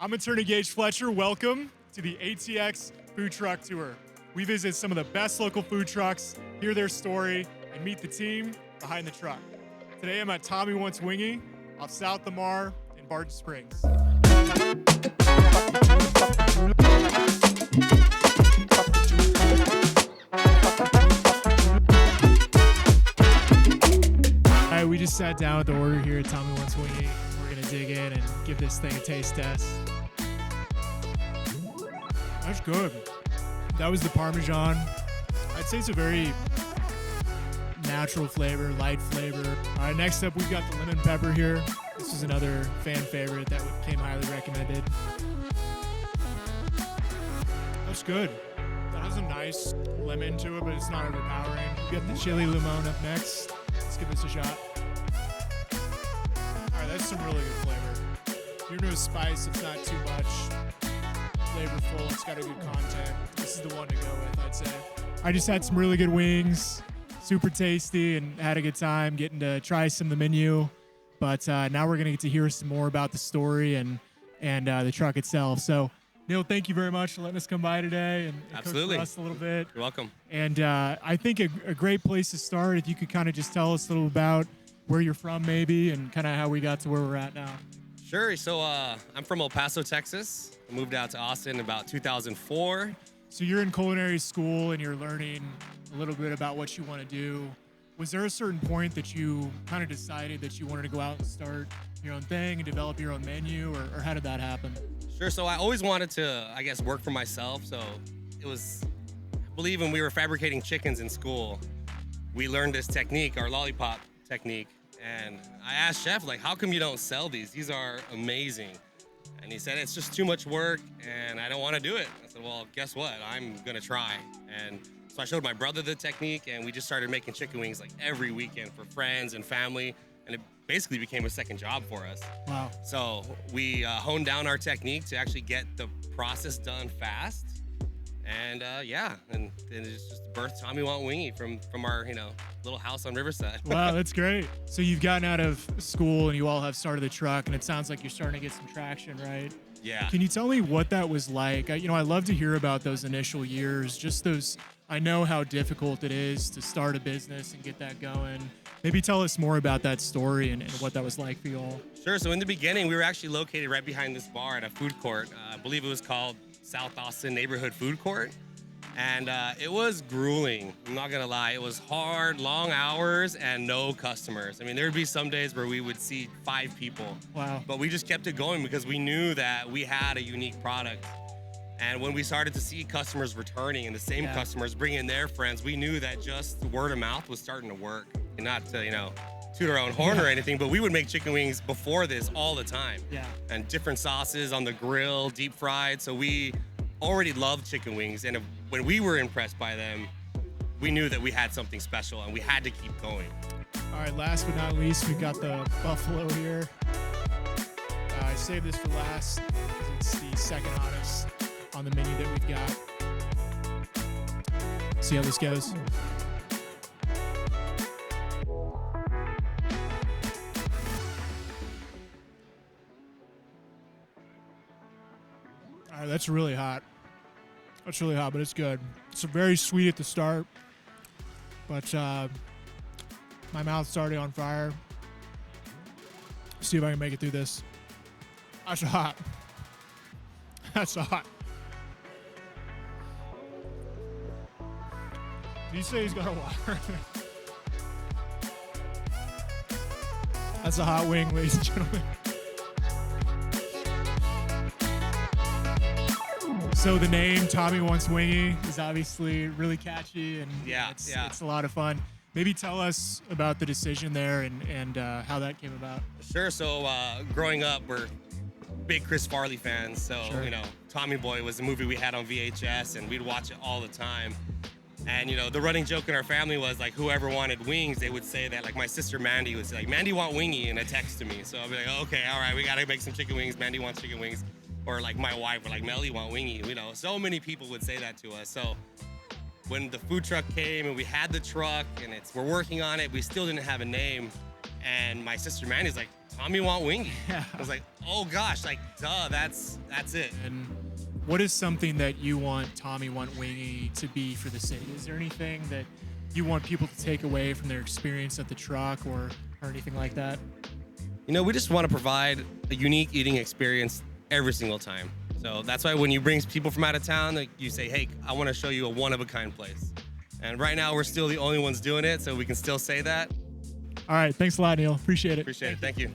I'm Attorney Gage Fletcher. Welcome to the ATX Food Truck Tour. We visit some of the best local food trucks, hear their story, and meet the team behind the truck. Today I'm at Tommy Want Wingy off South Lamar in Barton Springs. All right, we just sat down with the order here at Tommy Want Wingy. We're gonna dig in and give this thing a taste test. That's good. That was the Parmesan. I'd say it's a very natural flavor, light flavor. All right, next up we've got the lemon pepper here. This is another fan favorite that came highly recommended. That's good. That has a nice lemon to it, but it's not overpowering. We got the chili limon up next. Let's give this a shot. All right, that's some really good flavor. You're no spice, it's not too much. Flavorful, it's got a good content. This is the one to go with, I'd say. I just had some really good wings, super tasty, and had a good time getting to try some of the menu. But now we're gonna get to hear some more about the story and the truck itself. So, Neil, thank you very much for letting us come by today and Absolutely. cook for us a little bit. You're welcome. And I think a great place to start, if you could kind of just tell us a little about where you're from maybe and kind of how we got to where we're at now. Sure. So I'm from El Paso, Texas. I moved out to Austin about 2004. So you're in culinary school and you're learning a little bit about what you want to do. Was there a certain point that you kind of decided that you wanted to go out and start your own thing and develop your own menu, or how did that happen? Sure. So I always wanted to, I guess, work for myself. So it was, I believe when we were fabricating chickens in school, we learned this technique, our lollipop technique. And I asked Chef, like, how come you don't sell these? These are amazing. And he said, it's just too much work and I don't want to do it. I said, well, guess what? I'm going to try. And so I showed my brother the technique and we just started making chicken wings like every weekend for friends and family. And it basically became a second job for us. Wow. So we honed down our technique to actually get the process done fast. And and it's just birthed Tommy Want Wingy from our little house on Riverside. Wow, that's great. So you've gotten out of school and you all have started the truck, and it sounds like you're starting to get some traction, right? Yeah. Can you tell me what that was like? I love to hear about those initial years, just those. I know how difficult it is to start a business and get that going. Maybe tell us more about that story and what that was like for you all. Sure. So in the beginning, we were actually located right behind this bar at a food court. I believe it was called South Austin Neighborhood Food Court. And it was grueling. I'm not gonna lie. It was hard, long hours, and no customers. I mean, there would be some days where we would see 5 people. Wow. But we just kept it going because we knew that we had a unique product. And when we started to see customers returning and the same customers bringing their friends, we knew that just word of mouth was starting to work. And not to, toot our own horn or anything, but we would make chicken wings before this all the time. Yeah. And different sauces on the grill, deep fried. So we already loved chicken wings. And when we were impressed by them, we knew that we had something special and we had to keep going. All right, last but not least, we've got the buffalo here. I saved this for last because it's the second hottest on the menu that we've got. See how this goes. All right, that's really hot. That's really hot, but it's good. It's very sweet at the start, but my mouth's already on fire. See if I can make it through this. That's hot. That's hot. Did he say he's got a water? That's a hot wing, ladies and gentlemen. So the name Tommy Want Wingy is obviously really catchy, and it's a lot of fun. Maybe tell us about the decision there and how that came about. Sure. So growing up, we're big Chris Farley fans. So, Sure. Tommy Boy was a movie we had on VHS, and we'd watch it all the time. And, the running joke in our family was, like, whoever wanted wings, they would say that. Like, my sister Mandy would say, like, Mandy want wingy, in a text to me. So I'd be like, okay, all right, we got to make some chicken wings. Mandy wants chicken wings. Or, like, my wife would, like, Melly want wingy. So many people would say that to us. So when the food truck came and we had the truck and we're working on it, we still didn't have a name. And my sister Mandy's like, Tommy Want Wingy. Yeah. I was like, oh gosh, like duh, that's it. And what is something that you want Tommy Want Wingy to be for the city? Is there anything that you want people to take away from their experience at the truck or anything like that? You know, we just want to provide a unique eating experience every single time. So that's why when you bring people from out of town, like you say, hey, I want to show you a one-of-a-kind place. And right now, we're still the only ones doing it, so we can still say that. All right. Thanks a lot, Neil. Appreciate it. Appreciate it. Thank you.